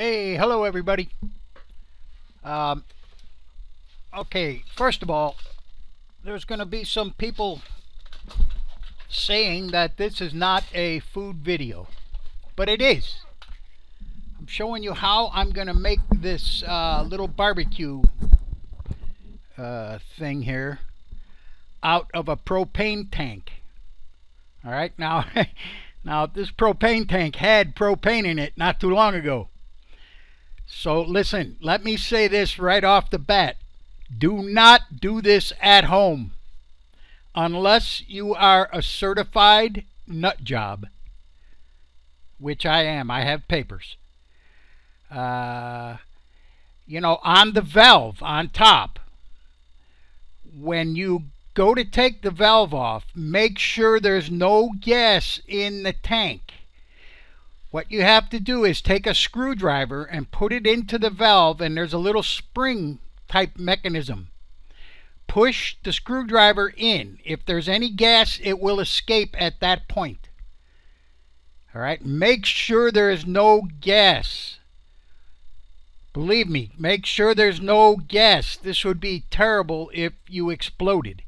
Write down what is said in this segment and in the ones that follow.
Hey, hello everybody. Um, okay, first of all, there's going to be some people saying that this is not a food video, but it is. I'm showing you how I'm going to make this little barbecue thing here out of a propane tank. All right, now, now this propane tank had propane in it not too long ago. So listen, let me say this right off the bat. Do not do this at home unless you are a certified nut job, which I am. I have papers. You know, on the valve on top, when you go to take the valve off, make sure there's no gas in the tank. What you have to do is take a screwdriver and put it into the valve, and there's a little spring type mechanism. Push the screwdriver in. If there's any gas, it will escape at that point. All right, make sure there is no gas. Believe me, make sure there's no gas. This would be terrible if you exploded.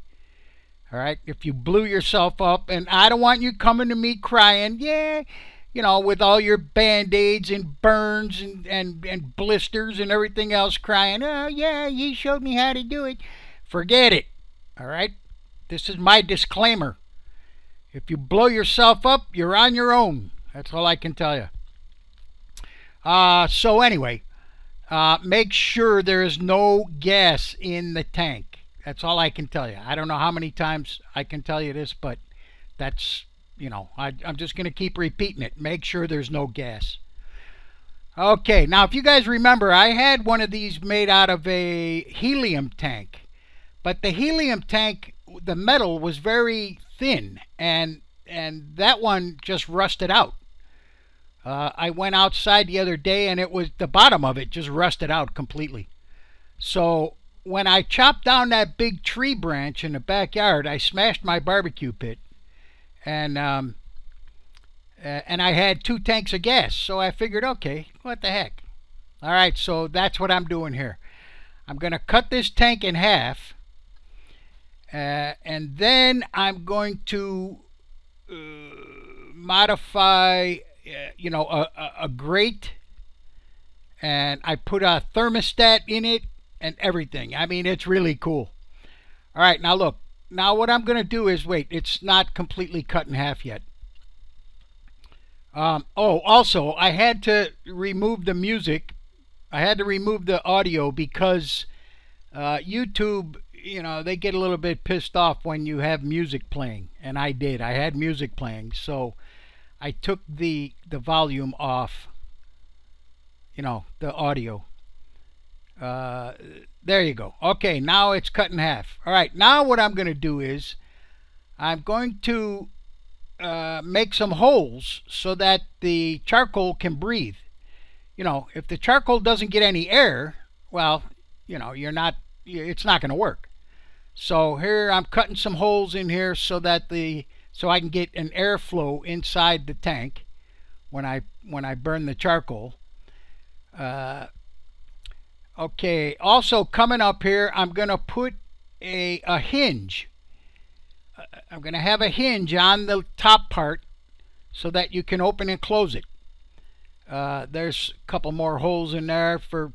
All right, if you blew yourself up, and I don't want you coming to me crying, yeah, you know, with all your band-aids and burns and blisters and everything else, crying, oh yeah, he showed me how to do it. Forget it. All right, this is my disclaimer. If you blow yourself up, you're on your own. That's all I can tell you. So anyway, make sure there is no gas in the tank. That's all I can tell you. I don't know how many times I can tell you this, but that's, you know, I'm just going to keep repeating it. Make sure there's no gas. Okay, now if you guys remember, I had one of these made out of a helium tank. But the helium tank, the metal was very thin, and that one just rusted out. I went outside the other day, and it was the bottom of it just rusted out completely. So when I chopped down that big tree branch in the backyard, I smashed my barbecue pit, and I had 2 tanks of gas. So I figured, okay, what the heck? All right, so that's what I'm doing here. I'm going to cut this tank in half, and then I'm going to modify, you know, a grate, and I put a thermostat in it and everything. I mean, it's really cool. All right, now look. Now what I'm going to do is, wait, it's not completely cut in half yet. Oh, also, I had to remove the music. I had to remove the audio because YouTube, you know, they get a little bit pissed off when you have music playing. And I did. I had music playing. So I took the volume off, you know, the audio. There you go. Okay, now it's cut in half. All right, now what I'm going to do is I'm going to make some holes so that the charcoal can breathe. You know, if the charcoal doesn't get any air, well, you know, it's not going to work. So here I'm cutting some holes in here so that so I can get an airflow inside the tank when I burn the charcoal. Okay, also coming up here, I'm going to put a hinge. I'm going to have a hinge on the top part so that you can open and close it. There's a couple more holes in there for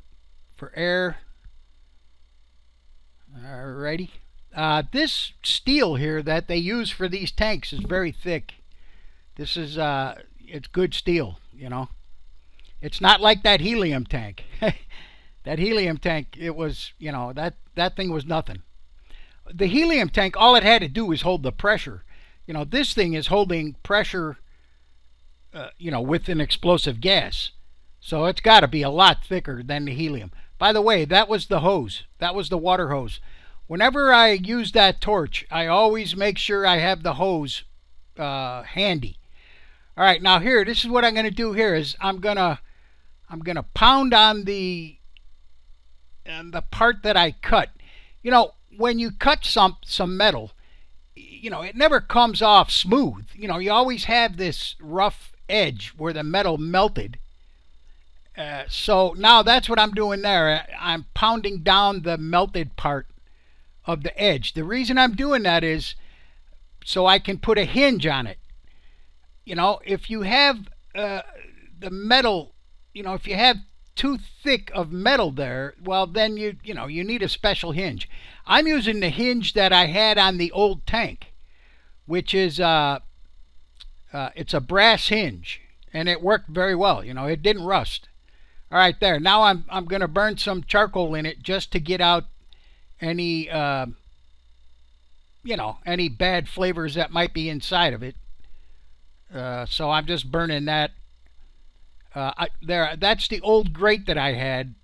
air. Alrighty. This steel here that they use for these tanks is very thick. This is it's good steel, you know. It's not like that helium tank. That helium tank, it was, you know, that thing was nothing. The helium tank, all it had to do was hold the pressure. You know, this thing is holding pressure, you know, with an explosive gas. So it's got to be a lot thicker than the helium. By the way, that was the hose. That was the water hose. Whenever I use that torch, I always make sure I have the hose handy. All right, now here, this is what I'm going to do here is I'm gonna pound on the part that I cut. You know, when you cut some metal, you know, it never comes off smooth. You know, you always have this rough edge where the metal melted. So now that's what I'm doing there. I'm pounding down the melted part of the edge. The reason I'm doing that is so I can put a hinge on it. You know, if you have the metal, you know, if you have too thick of metal there, well, then you need a special hinge. I'm using the hinge that I had on the old tank, which is it's a brass hinge, and it worked very well. You know, it didn't rust. All right, there. Now I'm going to burn some charcoal in it just to get out any any bad flavors that might be inside of it. So I'm just burning that. That's the old grate that I had.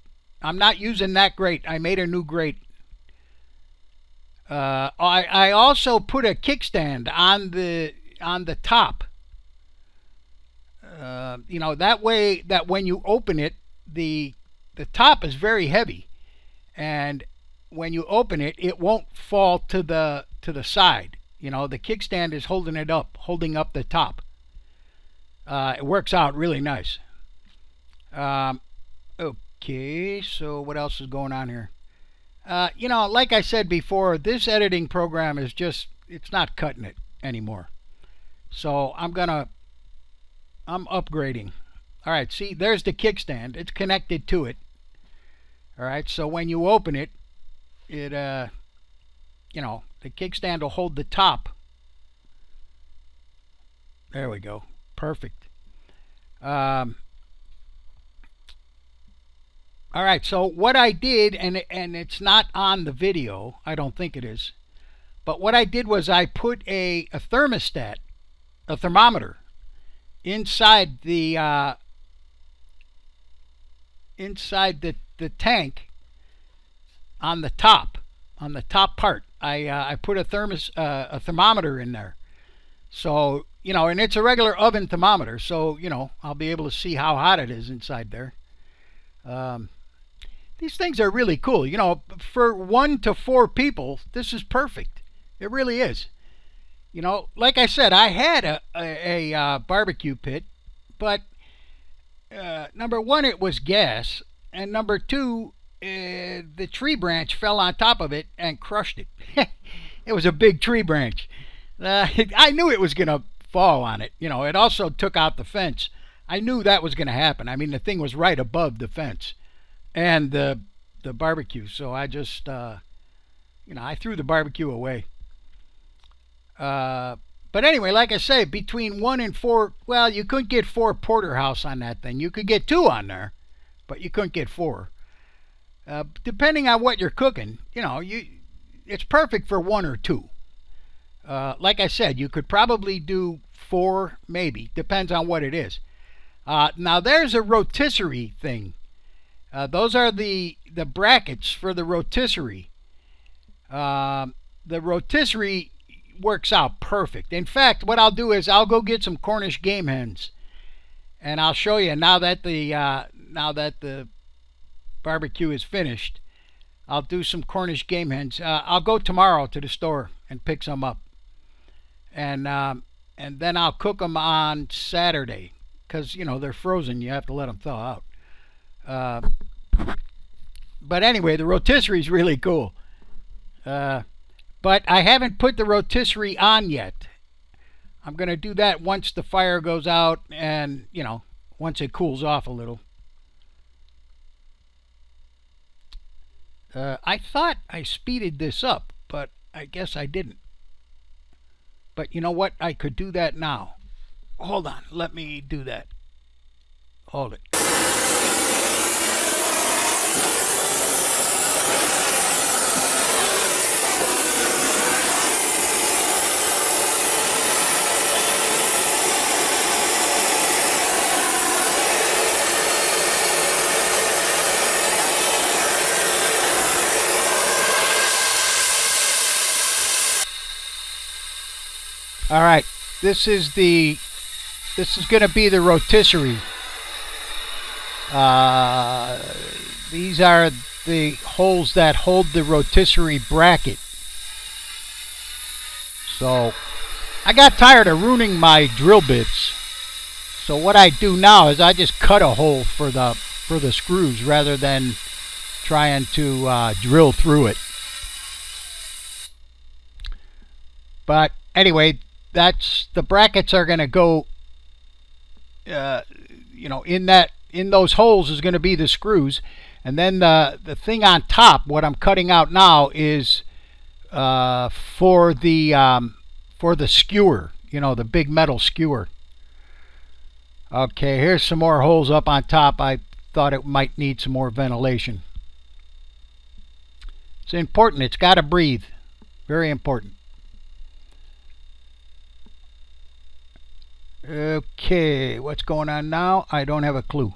I'm not using that grate. I made a new grate. I also put a kickstand on the top. You know, that way that when you open it, the top is very heavy, and when you open it, it won't fall to the side. You know, the kickstand is holding it up, holding up the top. It works out really nice. Okay, so what else is going on here? You know, like I said before, this editing program is just, it's not cutting it anymore. So I'm upgrading. All right, see, there's the kickstand. It's connected to it. All right, so when you open it, you know, the kickstand will hold the top. There we go. Perfect. All right, so what I did, and it's not on the video, I don't think it is, but what I did was I put a thermostat, a thermometer, inside the tank on the top part. I put a thermometer in there, so you know, and it's a regular oven thermometer, so you know I'll be able to see how hot it is inside there. These things are really cool. You know, for 1 to 4 people, this is perfect. It really is. You know, like I said, I had a barbecue pit, but number one, it was gas, and number two, the tree branch fell on top of it and crushed it. It was a big tree branch. I knew it was going to fall on it. You know, it also took out the fence. I knew that was going to happen. I mean, the thing was right above the fence and the barbecue. So I just, you know, I threw the barbecue away. But anyway, like I say, between 1 and 4, well, you couldn't get 4 porterhouse on that thing. You could get 2 on there, but you couldn't get 4. Depending on what you're cooking, you know, it's perfect for 1 or 2. Like I said, you could probably do 4, maybe. Depends on what it is. Now there's a rotisserie thing. Those are the brackets for the rotisserie. The rotisserie works out perfect. In fact, what I'll do is I'll go get some Cornish game hens, and I'll show you now that the barbecue is finished. I'll do some Cornish game hens. I'll go tomorrow to the store and pick some up, and then I'll cook them on Saturday, because you know they're frozen. You have to let them thaw out. But anyway, the rotisserie is really cool. But I haven't put the rotisserie on yet. I'm going to do that once the fire goes out and, you know, once it cools off a little. I thought I speeded this up, but I guess I didn't. But you know what? I could do that now. Hold on. Let me do that. Hold it. All right, this is going to be the rotisserie. These are the holes that hold the rotisserie bracket. So I got tired of ruining my drill bits. So what I do now is I just cut a hole for the for the screws rather than trying to drill through it. But anyway, that's the brackets are going to go, you know, in those holes is going to be the screws, and then the thing on top, what I'm cutting out now, is for the skewer, you know, the big metal skewer. Okay, here's some more holes up on top. I thought it might need some more ventilation. It's important. It's got to breathe. Very important. Okay, what's going on now? I don't have a clue.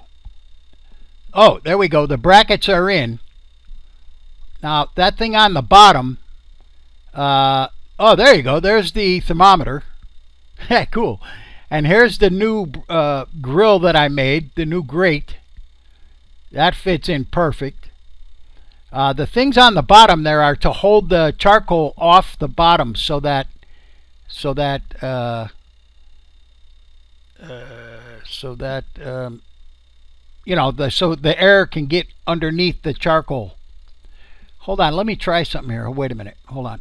Oh, there we go. The brackets are in. Now, that thing on the bottom, oh, there you go. There's the thermometer. Cool. And here's the new grill that I made, the new grate. That fits in perfect. The things on the bottom there are to hold the charcoal off the bottom so that you know, so the air can get underneath the charcoal. Hold on, let me try something here. Oh, wait a minute. Hold on.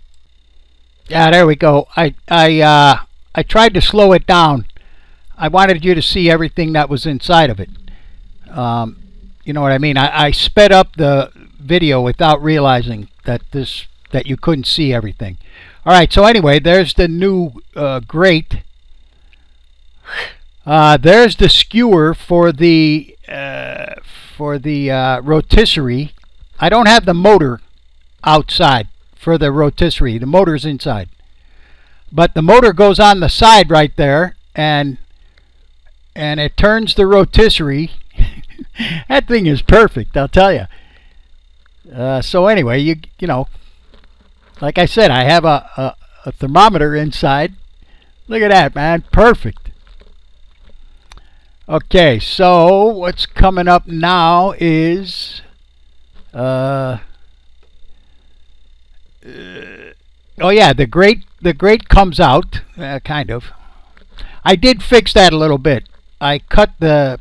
Yeah, there we go. I tried to slow it down. I wanted you to see everything that was inside of it. You know what I mean? I sped up the video without realizing that you couldn't see everything. All right. So anyway, there's the new grate. There's the skewer for the rotisserie. I don't have the motor outside for the rotisserie. The motor's inside, but the motor goes on the side right there, and it turns the rotisserie. That thing is perfect, I'll tell you. So anyway, you know, like I said, I have a thermometer inside. Look at that, man, perfect. Okay, so what's coming up now is oh yeah, the grate comes out, kind of. I did fix that a little bit. I cut the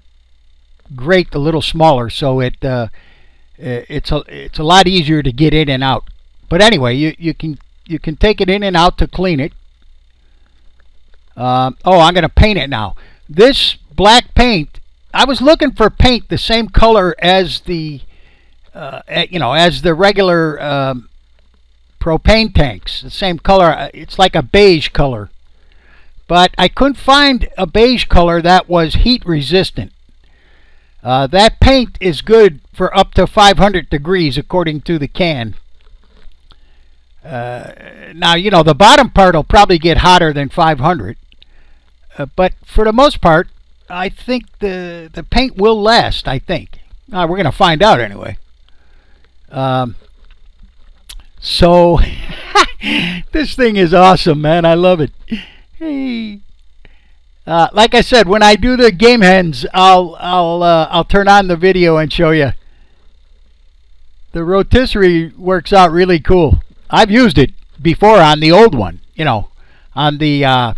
grate a little smaller, so it's a lot easier to get in and out. But anyway, you can take it in and out to clean it. Oh, I'm going to paint it now. This black paint, I was looking for paint the same color as the you know, as the regular propane tanks, the same color. It's like a beige color, but I couldn't find a beige color that was heat resistant. That paint is good for up to 500 degrees according to the can. Now, you know, the bottom part will probably get hotter than 500, but for the most part, I think the paint will last, I think. We're going to find out anyway. So this thing is awesome, man. I love it. Hey. Like I said, when I do the game hens, I'll turn on the video and show you. The rotisserie works out really cool. I've used it before on the old one, you know, on the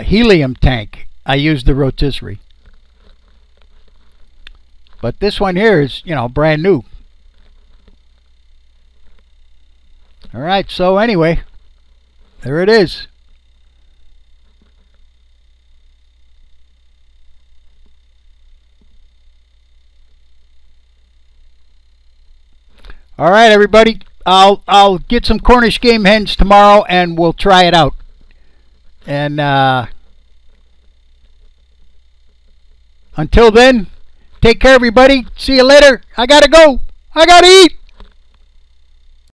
helium tank. I used the rotisserie, but this one here is, you know, brand new. All right, so anyway, there it is. All right, everybody. I'll get some Cornish game hens tomorrow, and we'll try it out. And until then, take care, everybody. See you later. I gotta go. I gotta eat.